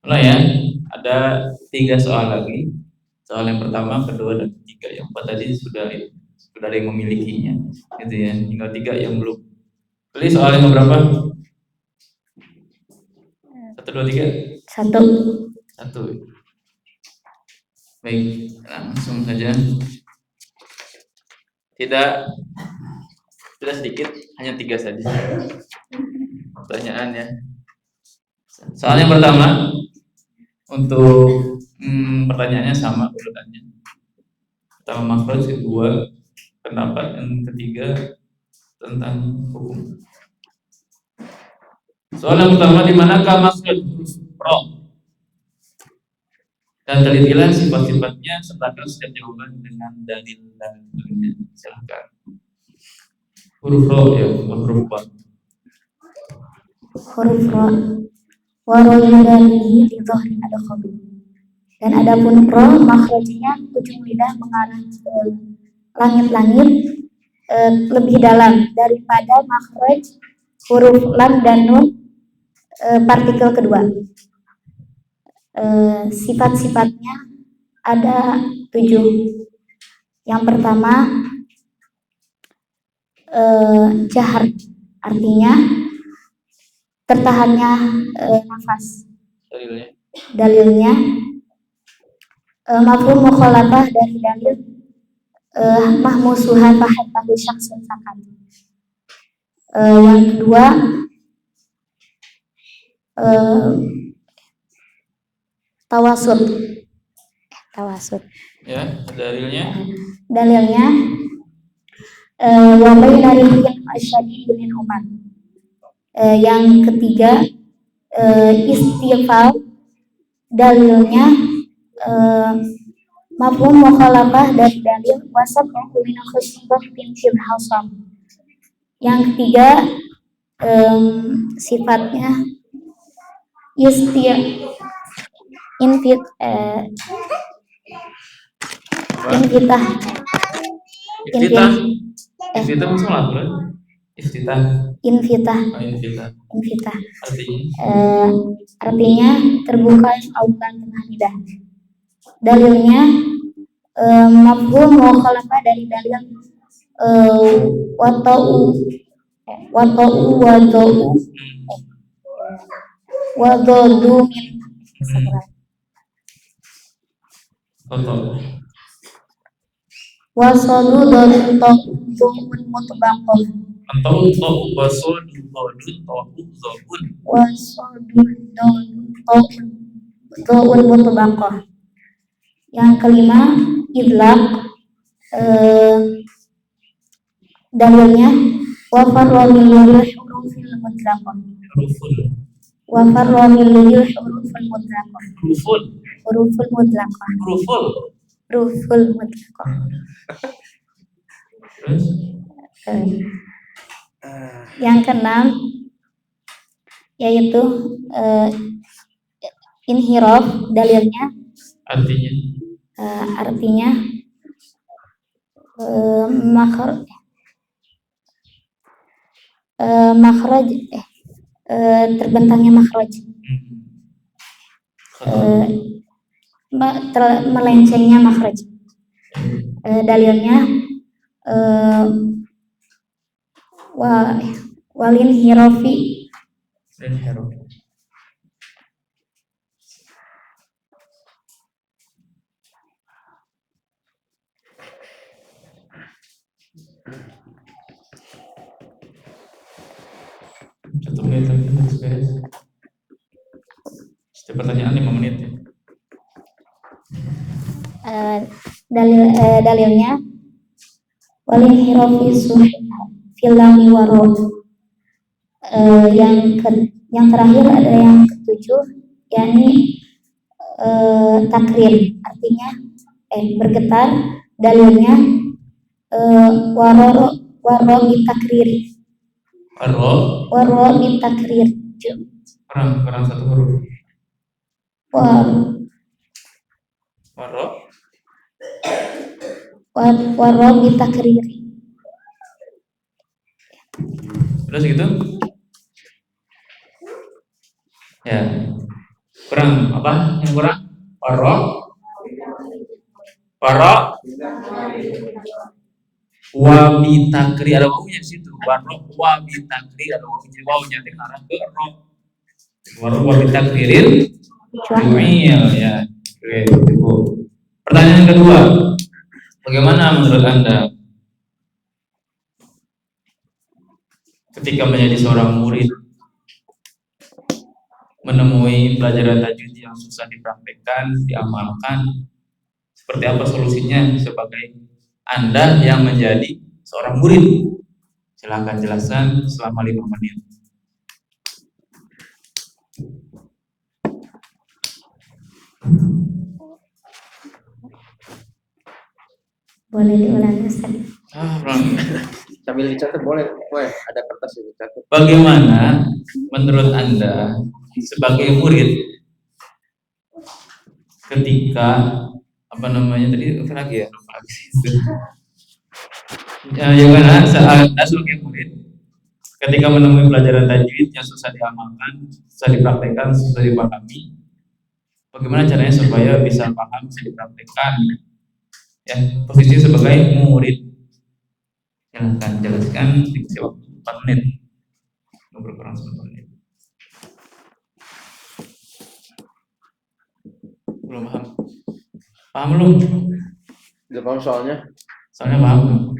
Mulai ya, ada 3 soal lagi. Soal yang pertama, kedua, dan ketiga. Yang empat tadi sudah ada yang memilikinya, gitu ya. Tinggal 3 yang belum. Pilih soal yang berapa? 1, 2, 3. Satu. Baik, langsung saja. Tidak sedikit, hanya 3 saja pertanyaannya. Soal yang pertama, untuk pertanyaannya sama urutannya. Pertama makhraj, kedua pendapat, yang ketiga tentang hukum. Soal yang pertama, di manakah makhraj huruf ro? Dan telitilah sifat-sifatnya sertakan setiap jawaban dengan dalil-dalilnya. Silahkan. Huruf ro ya, huruf ba. Huruf ro warojudani di dhahrin ada khabi. Dan adapun ro makhrajnya ujung lidah mengarah ke langit-langit lebih dalam daripada makhraj huruf lam dan nun partikel kedua. Sifat-sifatnya ada 7. Yang pertama jahar, artinya tertahannya nafas. Dalilnya mafhum mukhalafah dari dalil mahmusuha fahattahu syakhsun sakat. Yang kedua tawasud. Ya, dalilnya wa baina rihyin asyadidin min umar. Yang ketiga istighfar, dalilnya mafhum mukhalafah dari dalil wasab'u min khusbatin fil hasam. Yang ketiga sifatnya Iftitah. Artinya terbuka autan hamidah. Dalilnya mafhum mukhalafah dari dalil wadau min wasadu dhalun ta'un mutbaqah mutbaqah. Yang kelima idlaq, dalilnya wa farra min hurufil mutlaqah. Huruful mutlaqah. Yang keenam yaitu inhiraf, dalilnya artinya makhraj terbentangnya makhraj, melencengnya makhraj. Dalilnya walin hirofi Setiap pertanyaan 5 menit ya. Dalilnya walin hirofi filami waro. Yang terakhir ada yang ketujuh, yakni takrir, artinya bergetar. Dalilnya waro bitakrir. Waro bitakrir. Kurang satu huruf. Waro bitakrir. Udah segitu? Ya, kurang apa? Yang kurang? Paro, paro, wabi takri ada wawunya di situ. Paro, wabi takri ada wawunya. Wawunya itu arah ke ro. Paro, wabi takririn, ju'il ya. Oke, itu. Pertanyaan kedua, bagaimana menurut Anda ketika menjadi seorang murid menemui pelajaran tajwid yang susah dipraktekkan, diamalkan, seperti apa solusinya sebagai Anda yang menjadi seorang murid? Silahkan jelaskan selama 5 menit. Boleh diulangi Ustaz? Sambil dicatat boleh, ada kertas yang dicatat. Bagaimana menurut Anda sebagai murid ketika apa namanya tadi apa lagi ya? Lupa lagi sih. Bagaimana saat Anda sebagai murid ketika menemui pelajaran tajwid yang susah diamalkan, susah dipraktekkan, susah dipahami, bagaimana caranya supaya bisa paham, bisa dipraktekkan? Ya, posisi sebagai murid. Silahkan jelaskan, dikasih waktu 4 menit. Ngobrol kurang 1 menit. Belum paham? Paham belum? Udah paham soalnya? Soalnya paham belum?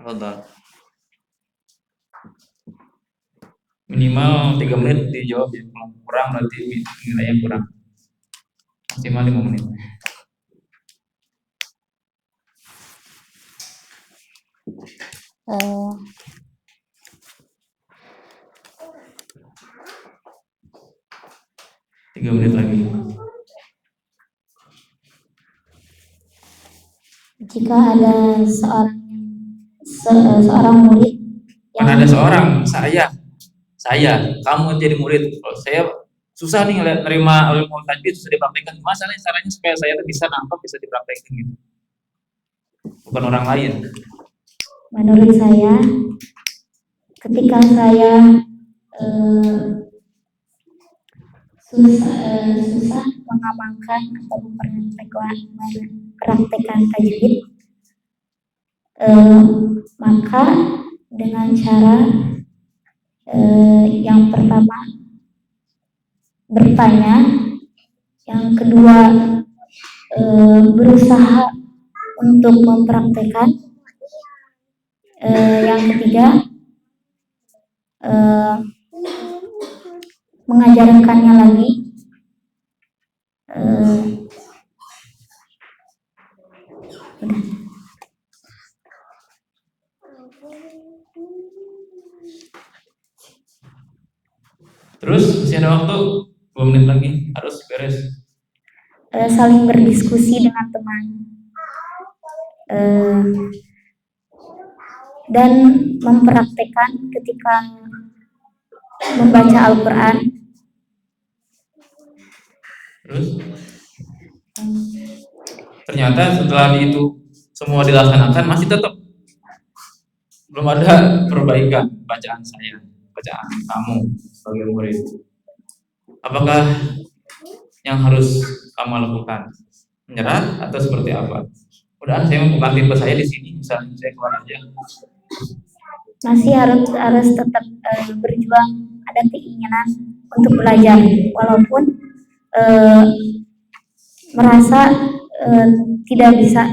Fadhal. Minimal 3 menit dijawab ya. Kalau kurang berarti nilainya kurang. Maksimal 5 menit. Tiga menit lagi. Jika ada seorang murid yang Mana ada seorang, saya, kamu jadi murid. Kalau saya susah nih ngeliat nerima ilmu tajwid, susah dipraktekkan. Gimana caranya supaya saya tuh bisa nangkep, bisa dipraktekkan gitu. Bukan orang lain. menurut saya ketika saya susah mengamalkan atau mempraktekkan tajwid, maka dengan cara yang pertama bertanya, yang kedua berusaha untuk mempraktekkan, yang ketiga mengajarkannya lagi, udah. Terus masih ada waktu 2 menit lagi, harus beres. Saling berdiskusi dengan teman, dan mempraktekkan ketika membaca Al-Quran. Terus ternyata setelah itu semua dilaksanakan masih tetap belum ada perbaikan bacaan saya, bacaan kamu sebagai murid. Apakah yang harus kamu lakukan? Menyerah atau seperti apa? Udah, saya bukan tipe saya di sini, bisa saya keluar aja. Masih harus tetap berjuang, ada keinginan untuk belajar walaupun merasa tidak bisa.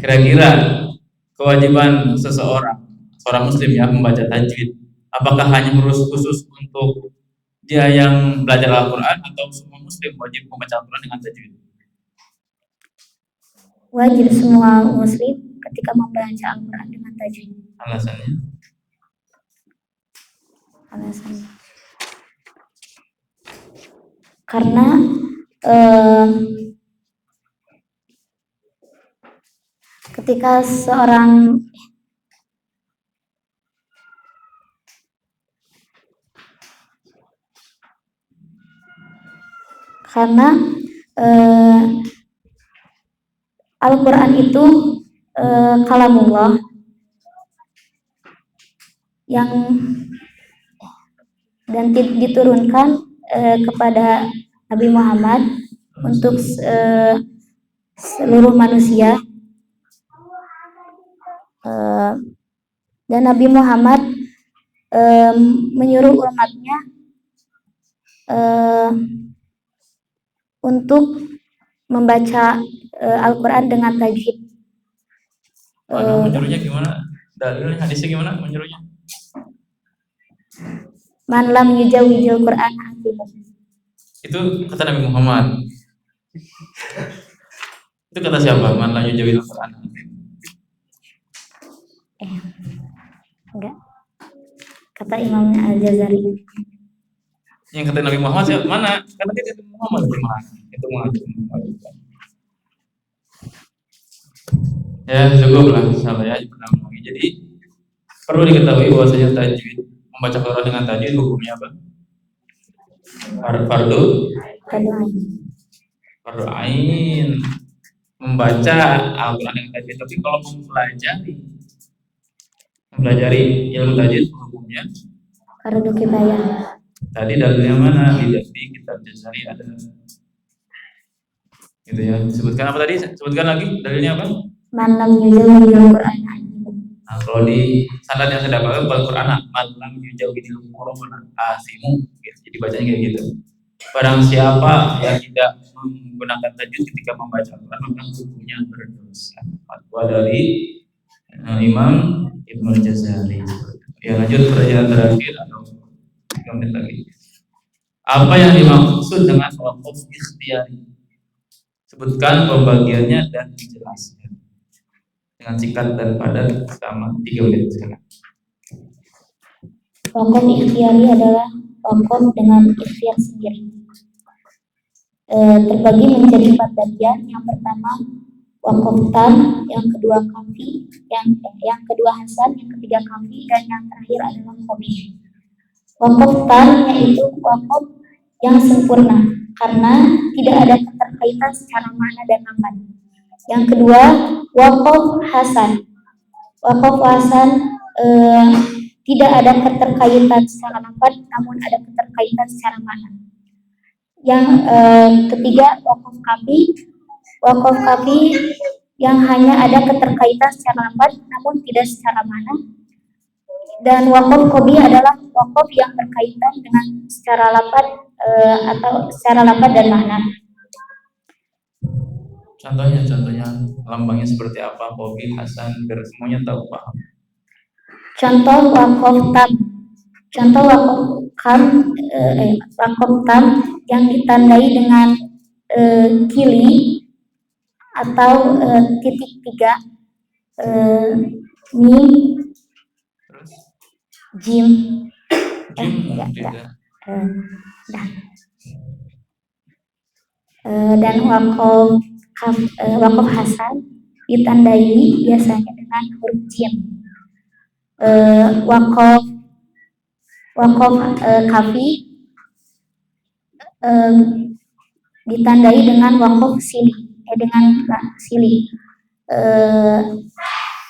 Kira-kira kewajiban seorang muslim ya membaca tajwid, apakah hanya khusus untuk dia yang belajar Al-Quran atau semua muslim wajib membaca Al-Quran dengan tajwid? Wajib semua muslim ketika membaca Al-Quran dengan tajwid. Alasannya? Karena ketika seorang Al-Quran itu kalamullah, yang dan diturunkan kepada Nabi Muhammad untuk seluruh manusia. Dan Nabi Muhammad menyuruh umatnya untuk membaca Al-Quran dengan tajwid. Menyuruhnya gimana? Dalilnya hadisnya gimana menyuruhnya? Man lam yujawwijul Quran asimun. Itu kata Nabi Muhammad. Itu kata siapa? Man lam yujawwijul Quran. Enggak. Kata Imam Al-Jazari. Yang kata Nabi Muhammad siapa? Mana? Karena dia Nabi Muhammad gimana? Itu Muhammad. Ya cukup lah salah ya pertama lagi. Jadi perlu diketahui bahwasanya tajwid, membaca Quran dengan tajwid hukumnya apa? Fardu ain. Membaca Al-Quran dengan tajwid. Tapi kalau mempelajari ilmu tajwid hukumnya fardu kifayah. Tadi dalilnya mana? Di kitab Jazari ada. Gitu ya. Sebutkan apa tadi? Sebutkan lagi dalilnya apa? Man lam yujawwijul Quran asimun. Nah, kalau di sanad yang saya dapatkan Al-Quran malam yujawwijul Quran asimu. Jadi bacanya kayak gitu. Barang siapa yang tidak menggunakan tajwid ketika membaca Al-Quran maka hukumnya berdosa. Fatwa dari Imam Ibnu Jazari. Ya lanjut pertanyaan terakhir atau 3 menit lagi. Apa yang dimaksud dengan wakaf ikhtiyari? Sebutkan pembagiannya dan dijelaskan dengan singkat dan padat selama 3 menit sekarang. Wakaf ikhtiyari adalah wakaf dengan ikhtiar sendiri. Terbagi menjadi 4 bagian. Yang pertama wakaf tam, yang kedua kafi, yang kedua hasan, yang ketiga kafi, dan yang terakhir adalah qobi. Wakaf tam yaitu wakaf yang sempurna karena tidak ada keterkaitan secara makna dan lafaz. Yang kedua wakaf hasan. Wakaf hasan tidak ada keterkaitan secara lafaz namun ada keterkaitan secara makna. Yang ketiga wakaf kafi. Wakaf kafi yang hanya ada keterkaitan secara lafaz namun tidak secara makna. Dan wakaf qobi adalah wakaf yang berkaitan dengan secara lafaz atau secara lafaz dan makna. Contohnya lambangnya seperti apa? Qobi, hasan, biar semuanya tahu paham. Contoh wakaf tam. Contoh wakaf tam yang ditandai dengan kili atau titik 3, mim, jim, enggak. Dan wakaf hasan ditandai biasanya dengan huruf jim. Wakaf kafi ditandai dengan wakaf sili,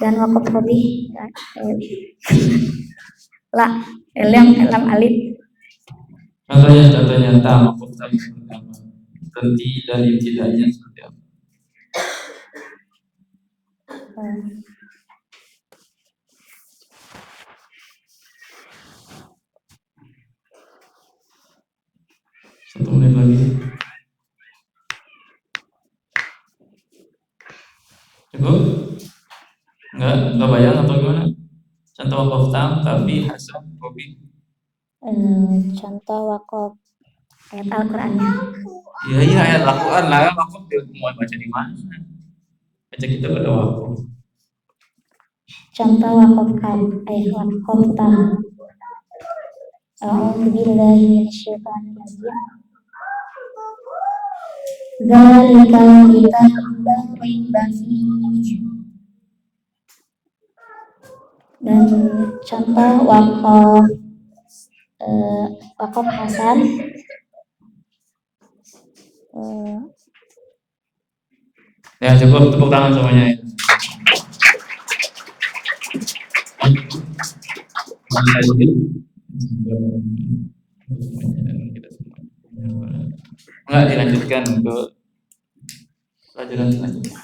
dan wakaf qobi lam alif. Contohnya tam, wakaf tam seperti apa? Berhenti dan ibtidanya seperti apa? Satu menit lagi. Cukup? Enggak bayang atau gimana? Contoh wakaf tam, kafi, hasan, qobi. Contoh wakaf ayat Al-Qur'annya. Iya ayat Al-Quran lah, wakaf mau baca di mana? Baca kita pada wakaf. Contoh wakaf tam. A'udzubillahi minasyaitonir rajim. Dzalikal kitabu la raiba fihi. Dan contoh wakaf hasan Ya cukup, tepuk tangan semuanya ya. Enggak dilanjutkan untuk pelajaran selanjutnya.